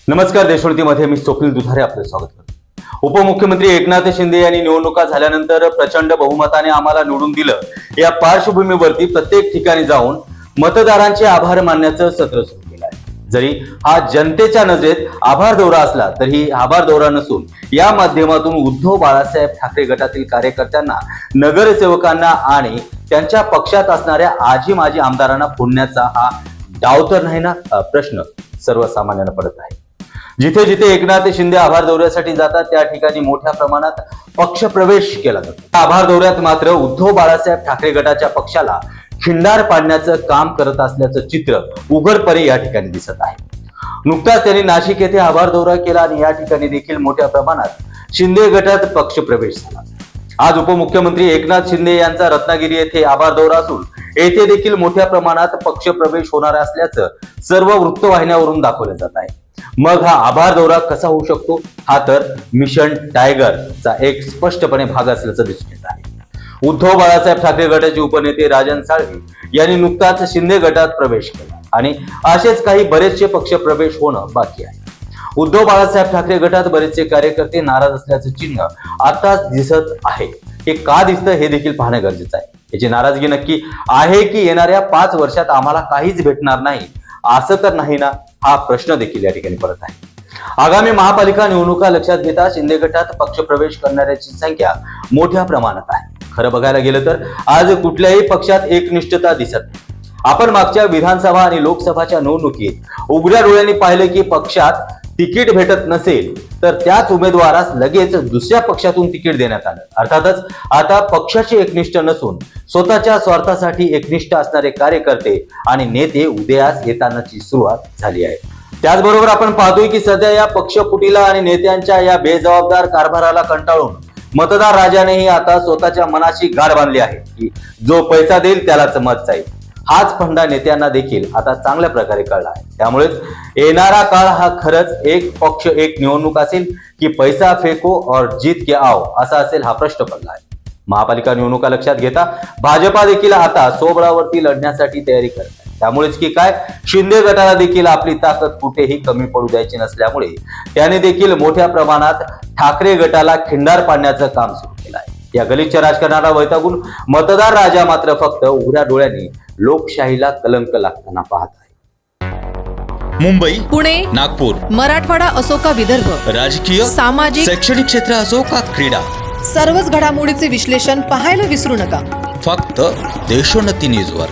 नमस्कार. देशोन्नतीमध्ये मी स्वप्नील दुधारे आपलं स्वागत करतो. उपमुख्यमंत्री एकनाथ शिंदे यांनी निवडणुका झाल्यानंतर प्रचंड बहुमताने आम्हाला निवडून दिलं या पार्श्वभूमीवरती प्रत्येक ठिकाणी जाऊन मतदारांचे आभार मानण्याचं सत्र सुरू केलं आहे. जरी हा जनतेच्या नजरेत आभार दौरा असला तरी आभार दौरा नसून या माध्यमातून उद्धव बाळासाहेब ठाकरे गटातील कार्यकर्त्यांना, नगरसेवकांना आणि त्यांच्या पक्षात असणाऱ्या आजी माजी आमदारांना फोडण्याचा हा डाव तर नाही ना, प्रश्न सर्वसामान्यांना पडत आहे. जिथे जिथे एकनाथ शिंदे आभार दौऱ्यासाठी जातात त्या ठिकाणी मोठ्या प्रमाणात पक्ष प्रवेश केला जातो. आभार दौऱ्यात मात्र उद्धव बाळासाहेब ठाकरे गटाच्या पक्षाला खिंडार पाडण्याचं काम करत असल्याचं चित्र उघडपणे या ठिकाणी दिसत आहे. नुकताच त्यांनी नाशिक येथे आभार दौरा केला आणि या ठिकाणी देखील मोठ्या प्रमाणात शिंदे गटात पक्ष प्रवेश झाला. आज उपमुख्यमंत्री एकनाथ शिंदे यांचा रत्नागिरी येथे आभार दौरा असून येथे देखील मोठ्या प्रमाणात पक्ष प्रवेश होणार असल्याचं सर्व वृत्तवाहिन्यावरून दाखवलं जात आहे. मग हा आभार दौरा कसा होऊ शकतो? हा तर मिशन टायगरचा एक स्पष्टपणे भाग असल्याचं दिसून येत आहे. उद्धव बाळासाहेब ठाकरे गटाचे उपनेते राजन साळवी यांनी नुकताच शिंदे गटात प्रवेश केला आणि असेच काही बरेचसे पक्ष प्रवेश होणं बाकी आहे. उद्धव बाळासाहेब ठाकरे गटात बरेचसे कार्यकर्ते नाराज असल्याचं चिन्ह आताच दिसत आहे. हे का दिसतं हे देखील पाहणं गरजेचं आहे. याची नाराजगी नक्की आहे की येणाऱ्या 5 वर्षात आम्हाला काहीच भेटणार नाही असं तर नाही ना, हा प्रश्न देखील या ठिकाणी पडत आहे. आगामी महापालिका निवडणुका लक्षात घेता शिंदे गटात पक्ष प्रवेश करणाऱ्याची संख्या मोठ्या प्रमाणात आहे. खरं बघायला गेलं तर आज कुठल्याही पक्षात एकनिष्ठता दिसत नाही. आपण मागच्या विधानसभा आणि लोकसभाच्या निवडणुकीत उघड्या डोळ्यांनी पाहिलं की पक्षात तिकीट भेटत नसेल तर त्याच उमेदवारास लगेच दुसऱ्या पक्षातून तिकीट देण्यात आलं. अर्थातच आता पक्षाची एकनिष्ठ नसून स्वतःच्या स्वार्थासाठी एकनिष्ठ असणारे कार्यकर्ते आणि नेते उदयास येतानाची सुरुवात झाली आहे. त्याचबरोबर आपण पाहतोय की सध्या या पक्षफुटीला आणि नेत्यांच्या या बेजबाबदार कारभाराला कंटाळून मतदार राजानेही आता स्वतःच्या मनाशी गाठ बांधली आहे की जो पैसा देईल त्यालाच मत जाईल. हाच फंडा नेत्यांना देखील आता चांगल्या प्रकारे कळला आहे. त्यामुळेच येणारा काळ हा खरंच एक पक्ष एक निवडणूक असेल की पैसा फेको और जीत के आओ असा असेल, हा प्रश्न पडला आहे. महापालिका निवडणुका लक्षात घेता भाजपा देखील आता स्वबळावरती लढण्यासाठी तयारी करत आहे. त्यामुळेच की काय, शिंदे गटाला देखील आपली ताकद कुठेही कमी पडू द्यायची नसल्यामुळे त्याने देखील मोठ्या प्रमाणात ठाकरे गटाला खिंडार पाडण्याचं काम सुरू केलं आहे. या गलिच्छ राजकारणाला वैतागून मतदार राजा मात्र फक्त उघड्या डोळ्यांनी लोकशाहीला कलंक लागताना पाहत आहे. मुंबई, पुणे, नागपूर, मराठवाडा असो का विदर्भ, राजकीय, सामाजिक, शैक्षणिक क्षेत्र असो का क्रीडा, सर्वच घडामोडीचे विश्लेषण पाहायला विसरू नका. फक्त देशोन्नती न्यूजवर.